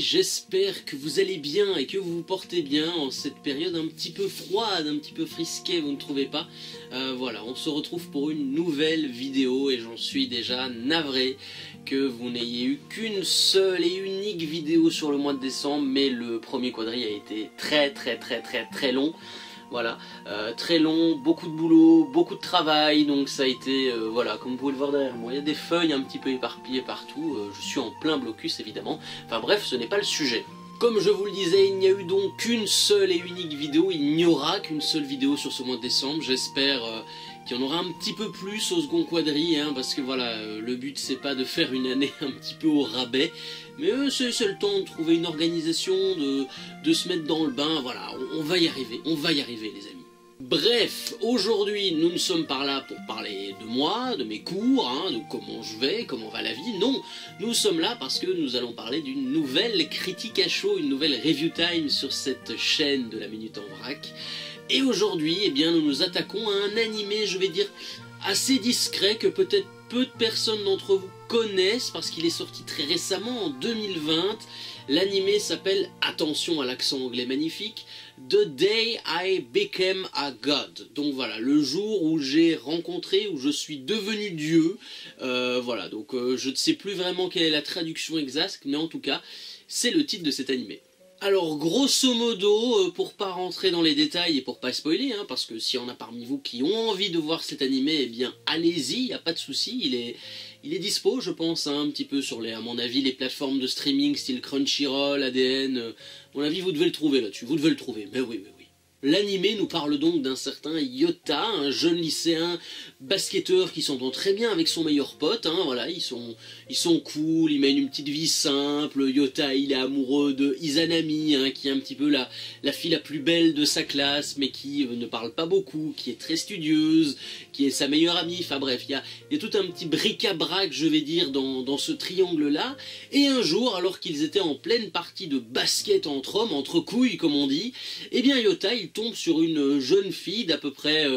j'espère que vous allez bien et que vous vous portez bien en cette période un petit peu froide, un petit peu frisquée, vous ne trouvez pas? Voilà, on se retrouve pour une nouvelle vidéo et j'en suis déjà navré que vous n'ayez eu qu'une seule et unique vidéo sur le mois de décembre, mais le premier quadri a été très long. Voilà, très long, beaucoup de boulot, beaucoup de travail, donc ça a été, voilà, comme vous pouvez le voir derrière moi, il y a des feuilles un petit peu éparpillées partout, je suis en plein blocus évidemment, enfin bref, ce n'est pas le sujet. Comme je vous le disais, il n'y a eu donc qu'une seule et unique vidéo, il n'y aura qu'une seule vidéo sur ce mois de décembre, j'espère qu'il y en aura un petit peu plus au second quadri, hein, parce que voilà, le but c'est pas de faire une année un petit peu au rabais, mais c'est le temps de trouver une organisation, de se mettre dans le bain, voilà, on va y arriver les amis. Bref, aujourd'hui nous ne sommes pas là pour parler de moi, de mes cours, hein, de comment je vais, comment va la vie, non, nous sommes là parce que nous allons parler d'une nouvelle critique à chaud, une nouvelle review time sur cette chaîne de la Minute en Vrac. Et aujourd'hui, eh bien, nous nous attaquons à un animé, je vais dire, assez discret, que peut-être peu de personnes d'entre vous connaissent, parce qu'il est sorti très récemment, en 2020. L'animé s'appelle, attention à l'accent anglais magnifique, The Day I Became a God. Donc voilà, le jour où j'ai rencontré, où je suis devenu Dieu. Voilà, donc je ne sais plus vraiment quelle est la traduction exacte, mais en tout cas, c'est le titre de cet animé. Alors grosso modo, pour pas rentrer dans les détails et pour pas spoiler, hein, parce que s'il y en a parmi vous qui ont envie de voir cet animé, eh bien allez-y, y a pas de souci, il est dispo je pense, hein, un petit peu sur à mon avis les plateformes de streaming style Crunchyroll, ADN, à mon avis vous devez le trouver là-dessus, vous devez le trouver, mais oui. L'animé nous parle donc d'un certain Yota, un jeune lycéen basketteur qui s'entend très bien avec son meilleur pote, hein, voilà, ils sont cool, ils mènent une petite vie simple. Yota il est amoureux de Izanami, hein, qui est un petit peu la fille la plus belle de sa classe, mais qui ne parle pas beaucoup, qui est très studieuse, qui est sa meilleure amie, enfin bref, il y a tout un petit bric-à-brac, je vais dire, dans ce triangle-là, et un jour, alors qu'ils étaient en pleine partie de basket entre hommes, entre couilles comme on dit, eh bien Yota il tombe sur une jeune fille d'à peu près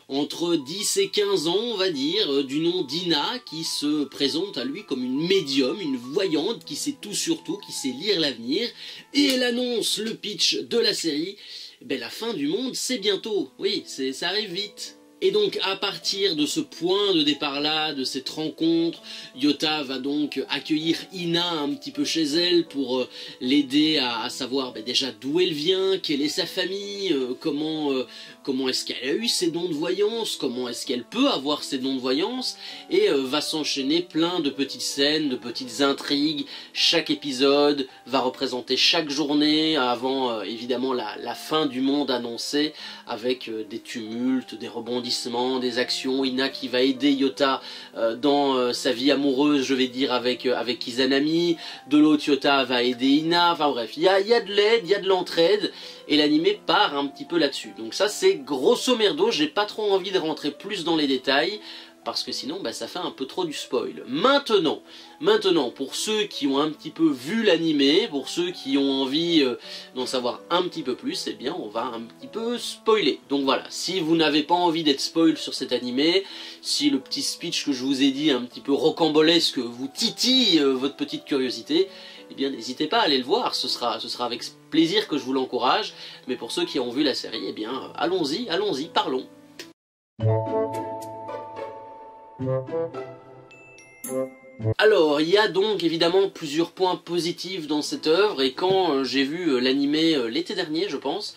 entre 10 et 15 ans, on va dire, du nom d'Ina, qui se présente à lui comme une médium, une voyante, qui sait tout sur tout, qui sait lire l'avenir, et elle annonce le pitch de la série, ben, la fin du monde c'est bientôt, oui, ça arrive vite. Et donc à partir de ce point de départ là, de cette rencontre, Yota va donc accueillir Ina un petit peu chez elle pour l'aider à savoir déjà d'où elle vient, quelle est sa famille, comment est-ce qu'elle a eu ses dons de voyance, comment est-ce qu'elle peut avoir ses dons de voyance, et va s'enchaîner plein de petites scènes, de petites intrigues. Chaque épisode va représenter chaque journée avant évidemment la fin du monde annoncée, avec des tumultes, des rebondissements, des actions. Ina qui va aider Yota dans sa vie amoureuse, je vais dire, avec Izanami. De l'autre, Yota va aider Ina. Enfin bref, il y a de l'aide, il y a de l'entraide. Et l'animé part un petit peu là-dessus. Donc ça c'est grosso merdo, j'ai pas trop envie de rentrer plus dans les détails, parce que sinon ça fait un peu trop du spoil. Maintenant, pour ceux qui ont un petit peu vu l'animé, pour ceux qui ont envie d'en savoir un petit peu plus, eh bien on va un petit peu spoiler. Donc voilà, si vous n'avez pas envie d'être spoil sur cet animé, si le petit speech que je vous ai dit un petit peu rocambolesque vous titille votre petite curiosité, eh bien n'hésitez pas à aller le voir, ce sera avec plaisir que je vous l'encourage. Mais pour ceux qui ont vu la série, eh bien allons-y, parlons. Alors, il y a donc évidemment plusieurs points positifs dans cette œuvre, et quand j'ai vu l'animé l'été dernier, je pense,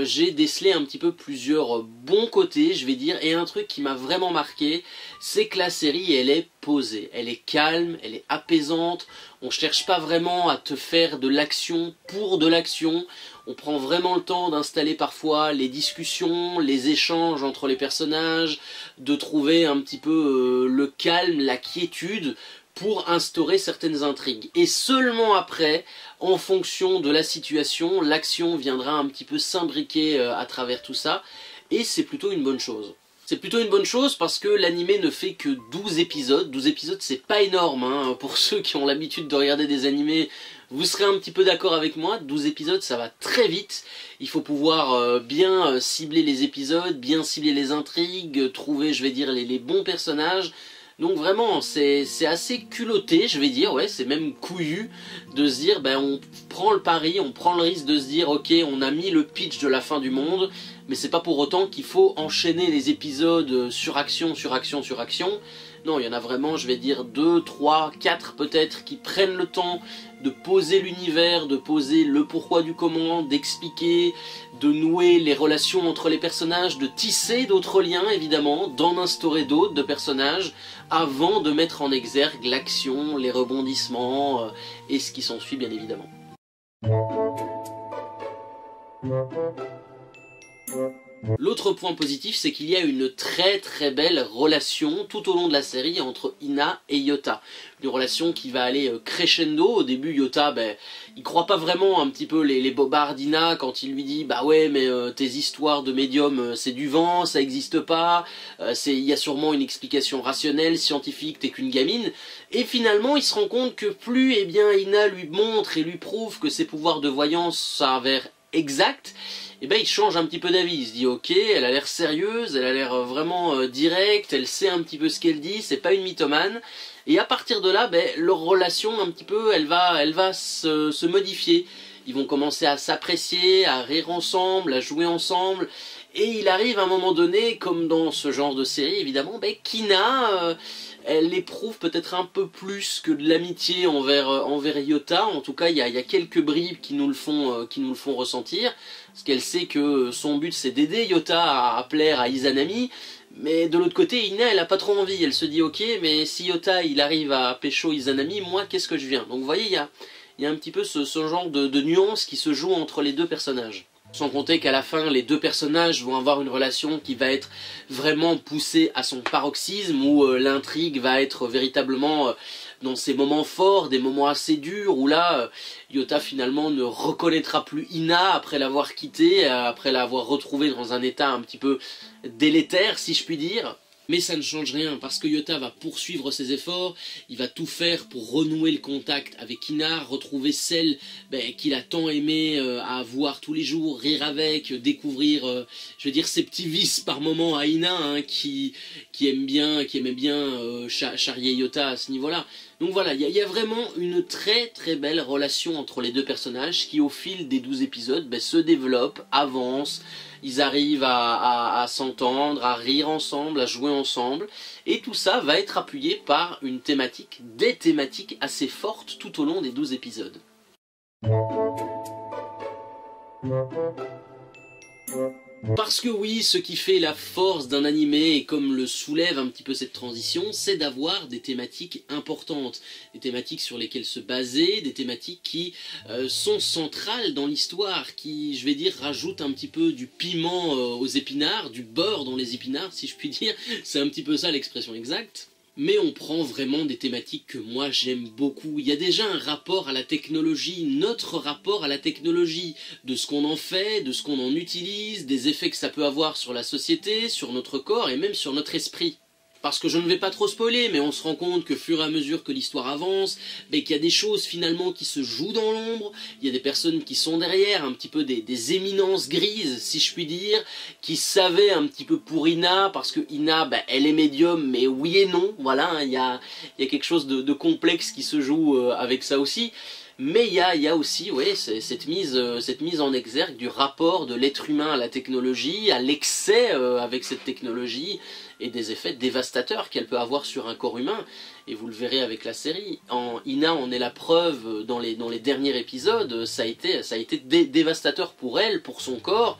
j'ai décelé un petit peu plusieurs bons côtés, je vais dire, et un truc qui m'a vraiment marqué, c'est que la série, elle est posée, elle est calme, elle est apaisante, on cherche pas vraiment à te faire de l'action pour de l'action, on prend vraiment le temps d'installer parfois les discussions, les échanges entre les personnages, de trouver un petit peu le calme, la quiétude, pour instaurer certaines intrigues. Et seulement après, en fonction de la situation, l'action viendra un petit peu s'imbriquer à travers tout ça, et c'est plutôt une bonne chose. C'est plutôt une bonne chose parce que l'animé ne fait que 12 épisodes. 12 épisodes c'est pas énorme, hein. Pour ceux qui ont l'habitude de regarder des animés, vous serez un petit peu d'accord avec moi, 12 épisodes ça va très vite. Il faut pouvoir bien cibler les épisodes, bien cibler les intrigues, trouver, je vais dire, les bons personnages. Donc vraiment, c'est assez culotté, je vais dire, ouais, c'est même couillu de se dire, ben on prend le pari, on prend le risque de se dire, ok, on a mis le pitch de la fin du monde, mais c'est pas pour autant qu'il faut enchaîner les épisodes sur action, sur action, sur action. Non, il y en a vraiment, je vais dire, 2, 3, 4 peut-être, qui prennent le temps de poser l'univers, de poser le pourquoi du comment, d'expliquer, de nouer les relations entre les personnages, de tisser d'autres liens, évidemment, d'en instaurer d'autres de personnages, avant de mettre en exergue l'action, les rebondissements, et ce qui s'ensuit, bien évidemment. L'autre point positif, c'est qu'il y a une très très belle relation tout au long de la série entre Hina et Yota. Une relation qui va aller crescendo. Au début, Yota, ben, il croit pas vraiment un petit peu les bobards d'Hina quand il lui dit « Bah ouais, mais tes histoires de médium, c'est du vent, ça existe pas, il y a sûrement une explication rationnelle, scientifique, t'es qu'une gamine. » Et finalement, il se rend compte que plus eh bien, Hina lui montre et lui prouve que ses pouvoirs de voyance s'avèrent exacts, et ben il change un petit peu d'avis, il se dit ok, elle a l'air sérieuse, elle a l'air vraiment directe, elle sait un petit peu ce qu'elle dit, c'est pas une mythomane, et à partir de là, ben, leur relation un petit peu, elle va se modifier. Ils vont commencer à s'apprécier, à rire ensemble, à jouer ensemble, et il arrive à un moment donné, comme dans ce genre de série évidemment, ben, qu'Hina, elle éprouve peut-être un peu plus que de l'amitié envers Yota. En tout cas, il y a quelques bribes qui nous le font ressentir, parce qu'elle sait que son but c'est d'aider Yota à plaire à Izanami, mais de l'autre côté, Hina, elle a pas trop envie, elle se dit ok, mais si Yota il arrive à pécho Izanami, moi qu'est-ce que je viens? Donc vous voyez, il y a un petit peu ce genre de nuance qui se joue entre les deux personnages. Sans compter qu'à la fin, les deux personnages vont avoir une relation qui va être vraiment poussée à son paroxysme, où l'intrigue va être véritablement dans ces moments forts, des moments assez durs, où là, Yota finalement ne reconnaîtra plus Hina après l'avoir quittée, après l'avoir retrouvée dans un état un petit peu délétère, si je puis dire. Mais ça ne change rien, parce que Yota va poursuivre ses efforts, il va tout faire pour renouer le contact avec Hina, retrouver celle qu'il a tant aimé à voir tous les jours, rire avec, découvrir, je veux dire, ses petits vices par moment à Hina, hein, qui aimait bien charrier Yota à ce niveau-là. Donc voilà, il y a vraiment une très très belle relation entre les deux personnages qui au fil des 12 épisodes se développe, avance. Ils arrivent à s'entendre, à rire ensemble, à jouer ensemble. Et tout ça va être appuyé par une thématique, des thématiques assez fortes tout au long des 12 épisodes. Parce que oui, ce qui fait la force d'un animé, et comme le soulève un petit peu cette transition, c'est d'avoir des thématiques importantes, des thématiques sur lesquelles se baser, des thématiques qui sont centrales dans l'histoire, qui, je vais dire, rajoutent un petit peu du piment aux épinards, du beurre dans les épinards, si je puis dire, c'est un petit peu ça l'expression exacte. Mais on prend vraiment des thématiques que moi j'aime beaucoup. Il y a déjà un rapport à la technologie, notre rapport à la technologie, de ce qu'on en fait, de ce qu'on en utilise, des effets que ça peut avoir sur la société, sur notre corps et même sur notre esprit. Parce que je ne vais pas trop spoiler, mais on se rend compte que fur et à mesure que l'histoire avance, qu'il y a des choses finalement qui se jouent dans l'ombre, il y a des personnes qui sont derrière, un petit peu des éminences grises, si je puis dire, qui savaient un petit peu pour Hina, parce que Hina, elle est médium, mais oui et non, voilà, hein, il y a quelque chose de complexe qui se joue avec ça aussi. Mais il y a aussi ouais, cette mise en exergue du rapport de l'être humain à la technologie, à l'excès avec cette technologie, et des effets dévastateurs qu'elle peut avoir sur un corps humain. Et vous le verrez avec la série. Hina en est la preuve dans les derniers épisodes. Ça a été dévastateur pour elle, pour son corps,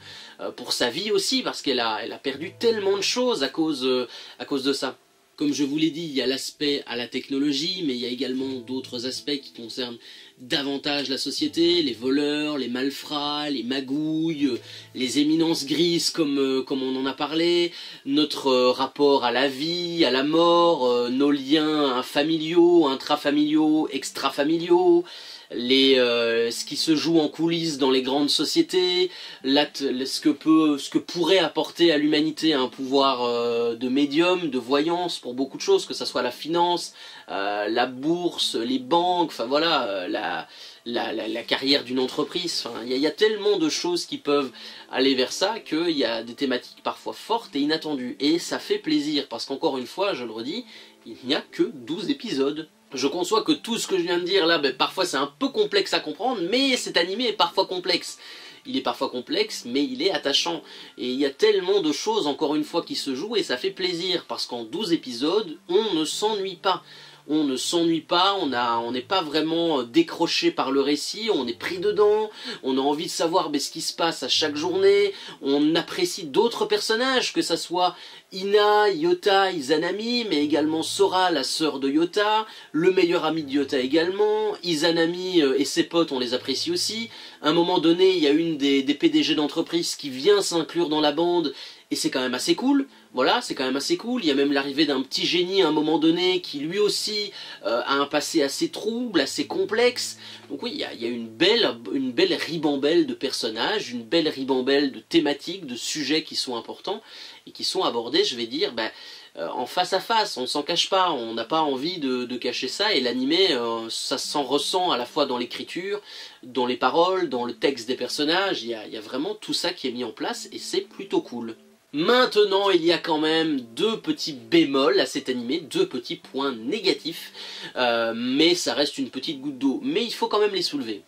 pour sa vie aussi, parce qu'elle a perdu tellement de choses à cause de ça. Comme je vous l'ai dit, il y a l'aspect à la technologie, mais il y a également d'autres aspects qui concernent davantage la société, les voleurs, les malfrats, les magouilles, les éminences grises comme on en a parlé, notre rapport à la vie, à la mort, nos liens familiaux, intrafamiliaux, extrafamiliaux, ce qui se joue en coulisses dans les grandes sociétés, ce que pourrait apporter à l'humanité un pouvoir de médium, de voyance pour beaucoup de choses, que ce soit la finance, la bourse, les banques, enfin voilà, la carrière d'une entreprise. Enfin, il y a tellement de choses qui peuvent aller vers ça qu'il y a des thématiques parfois fortes et inattendues. Et ça fait plaisir, parce qu'encore une fois, je le redis, il n'y a que 12 épisodes. Je conçois que tout ce que je viens de dire là, parfois c'est un peu complexe à comprendre, mais cet animé est parfois complexe. Il est parfois complexe, mais il est attachant. Et il y a tellement de choses, encore une fois, qui se jouent, et ça fait plaisir, parce qu'en 12 épisodes, on ne s'ennuie pas. On ne s'ennuie pas, on n'est pas vraiment décroché par le récit, on est pris dedans, on a envie de savoir ce qui se passe à chaque journée, on apprécie d'autres personnages, que ça soit Ina, Yota, Izanami, mais également Sora, la sœur de Yota, le meilleur ami de Yota également, Izanami et ses potes, on les apprécie aussi. À un moment donné, il y a une des PDG d'entreprise qui vient s'inclure dans la bande, et c'est quand même assez cool. Voilà, c'est quand même assez cool. Il y a même l'arrivée d'un petit génie à un moment donné qui lui aussi a un passé assez trouble, assez complexe. Donc oui, il y a une belle ribambelle de personnages, une belle ribambelle de thématiques, de sujets qui sont importants et qui sont abordés, je vais dire, en face à face. On ne s'en cache pas, on n'a pas envie de cacher ça. Et l'animé, ça s'en ressent à la fois dans l'écriture, dans les paroles, dans le texte des personnages. Il y a vraiment tout ça qui est mis en place et c'est plutôt cool. Maintenant, il y a quand même deux petits bémols à cet animé, deux petits points négatifs, mais ça reste une petite goutte d'eau. Mais il faut quand même les soulever.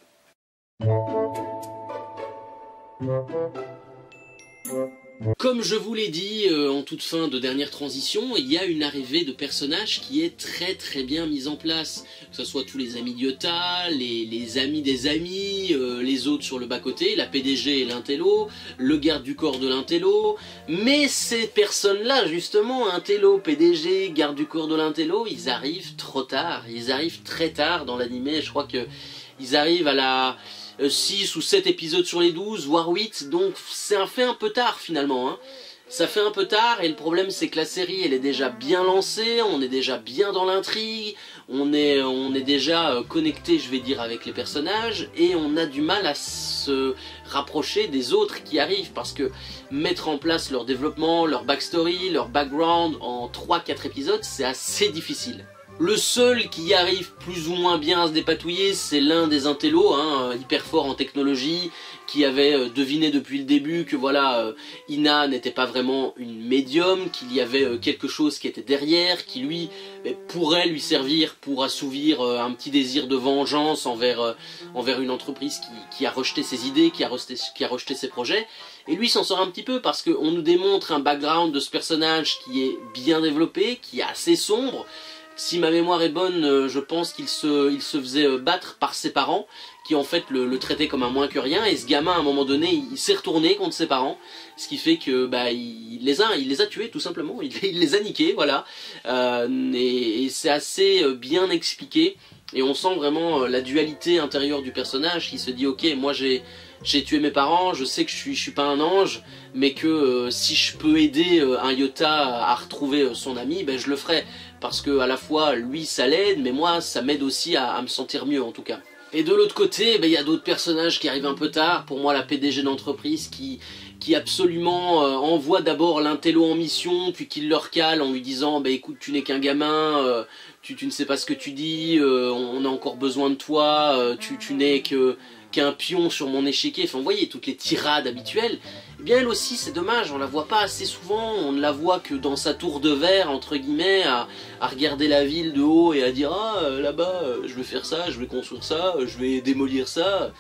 Comme je vous l'ai dit en toute fin de dernière transition, il y a une arrivée de personnages qui est très bien mise en place. Que ce soit tous les amis de Yota, les amis des amis, les autres sur le bas-côté, la PDG et l'intello, le garde du corps de l'intello. Mais ces personnes-là, justement, intello, PDG, garde du corps de l'intello, ils arrivent trop tard. Ils arrivent très tard dans l'animé. Je crois qu'ils arrivent à la 6 ou 7 épisodes sur les 12, voire 8, donc ça fait un peu tard finalement. Hein. Ça fait un peu tard, et le problème c'est que la série elle est déjà bien lancée, on est déjà bien dans l'intrigue, on est déjà connecté, je vais dire, avec les personnages, et on a du mal à se rapprocher des autres qui arrivent, parce que mettre en place leur développement, leur backstory, leur background en 3-4 épisodes, c'est assez difficile. Le seul qui arrive plus ou moins bien à se dépatouiller, c'est l'un des intellos, hyper fort en technologie, qui avait deviné depuis le début que voilà, Ina n'était pas vraiment une médium, qu'il y avait quelque chose qui était derrière, qui lui pourrait lui servir pour assouvir un petit désir de vengeance envers une entreprise qui a rejeté ses idées, qui a rejeté ses projets. Et lui s'en sort un petit peu parce qu'on nous démontre un background de ce personnage qui est bien développé, qui est assez sombre. Si ma mémoire est bonne, je pense qu'il se faisait battre par ses parents, qui en fait le traitaient comme un moins que rien, et ce gamin à un moment donné, il s'est retourné contre ses parents, ce qui fait que il les a tués tout simplement, il les a niqués, voilà, et c'est assez bien expliqué, et on sent vraiment la dualité intérieure du personnage qui se dit ok, moi j'ai tué mes parents, je sais que je suis pas un ange, mais que si je peux aider un Yota à retrouver son ami, je le ferai. Parce que à la fois lui ça l'aide, mais moi ça m'aide aussi à me sentir mieux en tout cas. Et de l'autre côté, il y a d'autres personnages qui arrivent un peu tard. Pour moi, la PDG d'entreprise qui absolument envoie d'abord l'intello en mission, puis qui le recale en lui disant écoute, tu n'es qu'un gamin, tu ne sais pas ce que tu dis, on a encore besoin de toi, tu n'es qu'un pion sur mon échiquier. Enfin, vous voyez, toutes les tirades habituelles. Eh bien, elle aussi, c'est dommage, on la voit pas assez souvent, on ne la voit que dans sa tour de verre, entre guillemets, à regarder la ville de haut et à dire « Ah, là-bas, je vais faire ça, je vais construire ça, je vais démolir ça ».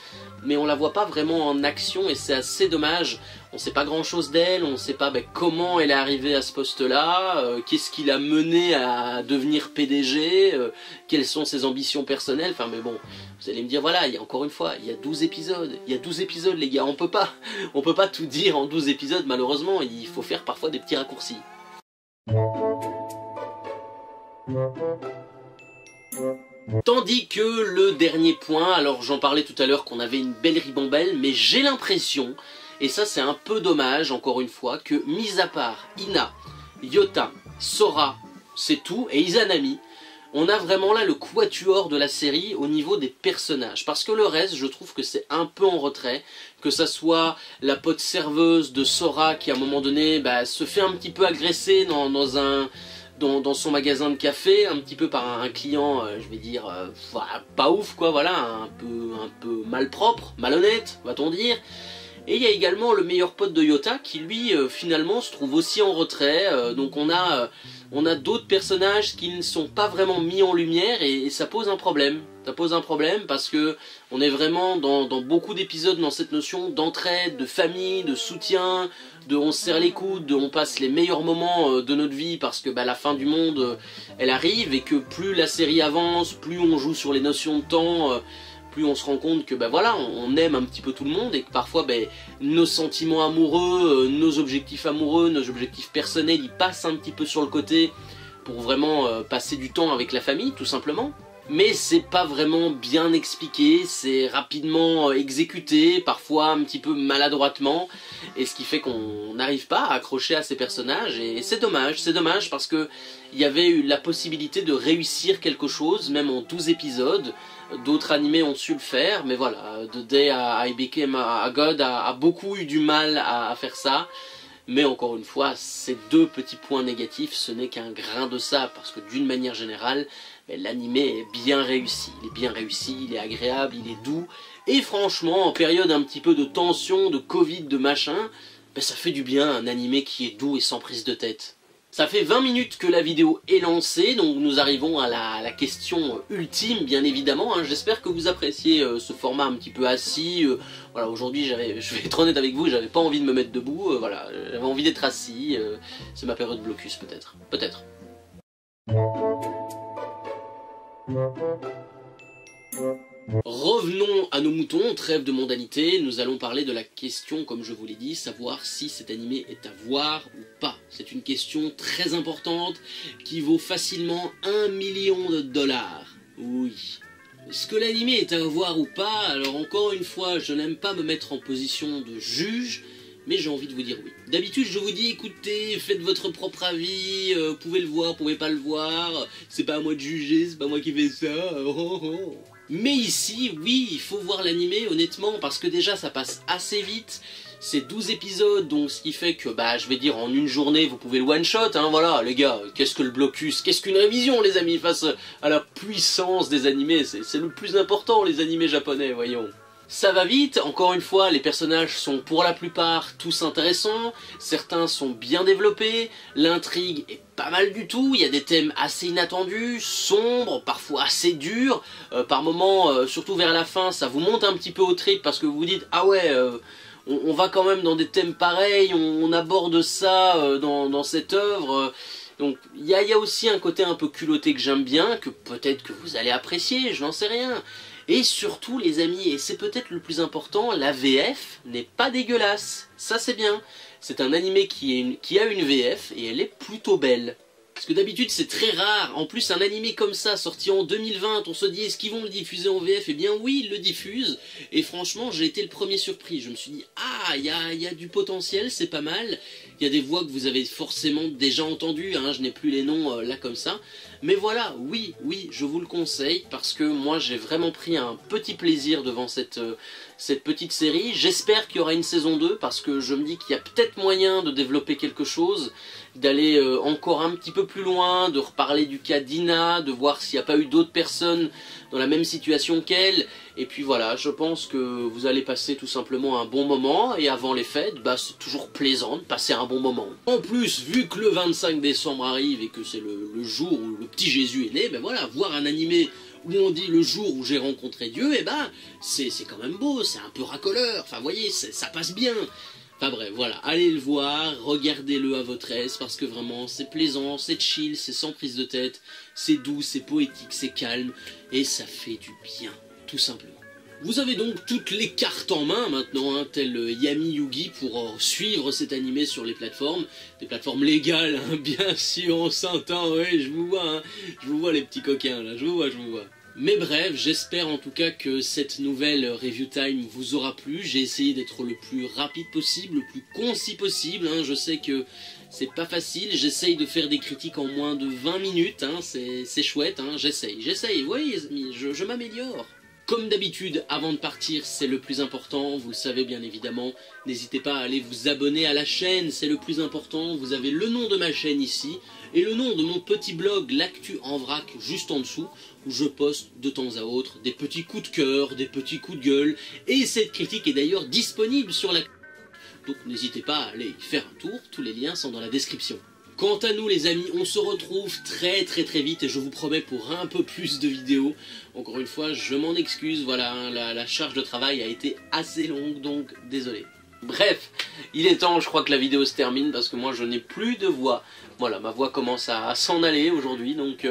Mais on la voit pas vraiment en action et c'est assez dommage. On sait pas grand chose d'elle, on sait pas comment elle est arrivée à ce poste-là, qu'est-ce qui l'a menée à devenir PDG, quelles sont ses ambitions personnelles, enfin mais bon, vous allez me dire voilà, encore une fois, il y a 12 épisodes, les gars, on peut pas tout dire en 12 épisodes malheureusement, il faut faire parfois des petits raccourcis. Tandis que le dernier point, alors j'en parlais tout à l'heure qu'on avait une belle ribambelle, mais j'ai l'impression, et ça c'est un peu dommage encore une fois, que mis à part Ina, Yota, Sora, c'est tout, et Izanami, on a vraiment là le quatuor de la série au niveau des personnages. Parce que le reste, je trouve que c'est un peu en retrait, que ça soit la pote serveuse de Sora qui à un moment donné se fait un petit peu agresser dans dans son magasin de café, un petit peu par un client, je vais dire, pas ouf quoi, voilà, un peu malpropre, malhonnête, va-t-on dire. Et il y a également le meilleur pote de Yota qui lui finalement se trouve aussi en retrait, donc on a d'autres personnages qui ne sont pas vraiment mis en lumière et ça pose un problème. Ça pose un problème parce que on est vraiment dans beaucoup d'épisodes dans cette notion d'entraide, de famille, de soutien, de on se serre les coudes, de on passe les meilleurs moments de notre vie parce que la fin du monde elle arrive et que plus la série avance, plus on joue sur les notions de temps, plus on se rend compte que voilà, on aime un petit peu tout le monde et que parfois nos sentiments amoureux, nos objectifs amoureux, nos objectifs personnels, ils passent un petit peu sur le côté pour vraiment passer du temps avec la famille, tout simplement. Mais c'est pas vraiment bien expliqué, c'est rapidement exécuté, parfois un petit peu maladroitement, et ce qui fait qu'on n'arrive pas à accrocher à ces personnages, et c'est dommage parce que il y avait eu la possibilité de réussir quelque chose, même en 12 épisodes, d'autres animés ont su le faire, mais voilà, The Day I Became a God a beaucoup eu du mal à faire ça. Mais encore une fois, ces deux petits points négatifs, ce n'est qu'un grain de sable, parce que d'une manière générale, l'animé est bien réussi. Il est bien réussi, il est agréable, il est doux. Et franchement, en période un petit peu de tension, de Covid, de machin, ça fait du bien un animé qui est doux et sans prise de tête. Ça fait 20 minutes que la vidéo est lancée, donc nous arrivons à la question ultime, bien évidemment. J'espère que vous appréciez ce format un petit peu assis. Voilà, aujourd'hui, je vais être honnête avec vous, j'avais pas envie de me mettre debout. Voilà, j'avais envie d'être assis. C'est ma période blocus, peut-être. Peut-être. Revenons à nos moutons, trêve de mondanité, nous allons parler de la question, comme je vous l'ai dit, savoir si cet animé est à voir ou pas. C'est une question très importante qui vaut facilement 1 million de dollars. Oui. Est-ce que l'animé est à voir ou pas? Alors encore une fois, je n'aime pas me mettre en position de juge, mais j'ai envie de vous dire oui. D'habitude, je vous dis, écoutez, faites votre propre avis, pouvez le voir, pouvez pas le voir, c'est pas à moi de juger, c'est pas moi qui fais ça, oh, oh. Mais ici, oui, il faut voir l'animé, honnêtement, parce que déjà, ça passe assez vite. C'est 12 épisodes, donc ce qui fait que, je vais dire, en une journée, vous pouvez le one-shot, hein, voilà, les gars, qu'est-ce que le blocus? Qu'est-ce qu'une révision, les amis, face à la puissance des animés? C'est le plus important, les animés japonais, voyons. Ça va vite, encore une fois, les personnages sont pour la plupart tous intéressants, certains sont bien développés, l'intrigue est pas mal du tout, il y a des thèmes assez inattendus, sombres, parfois assez durs, par moments, surtout vers la fin, ça vous monte un petit peu au trip parce que vous vous dites « Ah ouais, on va quand même dans des thèmes pareils, on aborde ça dans cette œuvre donc il y a aussi un côté un peu culotté que j'aime bien, que peut-être que vous allez apprécier, je n'en sais rien. Et surtout les amis, et c'est peut-être le plus important, la VF n'est pas dégueulasse, ça c'est bien. C'est un animé qui a une VF et elle est plutôt belle. Parce que d'habitude c'est très rare, en plus un animé comme ça sorti en 2020, on se dit est-ce qu'ils vont le diffuser en VF? Eh bien oui, ils le diffusent, et franchement j'ai été le premier surpris, je me suis dit ah, il y a du potentiel, c'est pas mal, il y a des voix que vous avez forcément déjà entendues, je n'ai plus les noms là comme ça, mais voilà, oui, je vous le conseille, parce que moi j'ai vraiment pris un petit plaisir devant cette petite série. J'espère qu'il y aura une saison 2, parce que je me dis qu'il y a peut-être moyen de développer quelque chose, d'aller encore un petit peu plus loin, de reparler du cas d'Ina, de voir s'il n'y a pas eu d'autres personnes dans la même situation qu'elle, et puis voilà, je pense que vous allez passer tout simplement un bon moment, et avant les fêtes, c'est toujours plaisant de passer un bon moment. En plus, vu que le 25 décembre arrive, et que c'est le jour où le petit Jésus est né, voilà, voir un animé où on dit le jour où j'ai rencontré Dieu, c'est quand même beau, c'est un peu racoleur, enfin vous voyez, ça passe bien. Enfin bref, voilà, allez le voir, regardez-le à votre aise, parce que vraiment, c'est plaisant, c'est chill, c'est sans prise de tête, c'est doux, c'est poétique, c'est calme, et ça fait du bien, tout simplement. Vous avez donc toutes les cartes en main maintenant, tel Yami Yugi, pour suivre cet animé sur les plateformes, des plateformes légales, bien sûr, on s'entend, oui, je vous vois les petits coquins, là, je vous vois. Mais bref, j'espère en tout cas que cette nouvelle review time vous aura plu. J'ai essayé d'être le plus rapide possible, le plus concis possible. Je sais que c'est pas facile. J'essaye de faire des critiques en moins de 20 minutes. C'est chouette. J'essaye. Oui, les amis, je m'améliore. Comme d'habitude, avant de partir, c'est le plus important, vous le savez bien évidemment, n'hésitez pas à aller vous abonner à la chaîne, c'est le plus important, vous avez le nom de ma chaîne ici, et le nom de mon petit blog, l'actu en vrac, juste en dessous, où je poste de temps à autre des petits coups de cœur, des petits coups de gueule, et cette critique est d'ailleurs disponible sur la... Donc n'hésitez pas à aller y faire un tour, tous les liens sont dans la description. Quant à nous les amis, on se retrouve très vite et je vous promets pour un peu plus de vidéos. Encore une fois, je m'en excuse, voilà, hein, la charge de travail a été assez longue, donc désolé. Bref, il est temps, je crois que la vidéo se termine parce que moi je n'ai plus de voix. Voilà, ma voix commence à s'en aller aujourd'hui, donc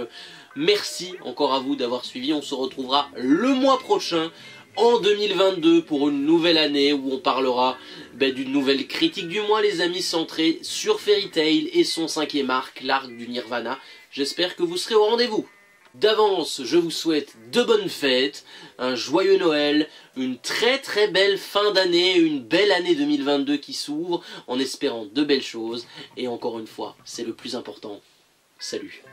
merci encore à vous d'avoir suivi. On se retrouvera le mois prochain en 2022 pour une nouvelle année où on parlera d'une nouvelle critique du mois les amis, centrée sur Fairy Tail et son 5e arc, l'arc du Nirvana. J'espère que vous serez au rendez-vous. D'avance, je vous souhaite de bonnes fêtes, un joyeux Noël, une très belle fin d'année, une belle année 2022 qui s'ouvre en espérant de belles choses. Et encore une fois, c'est le plus important. Salut.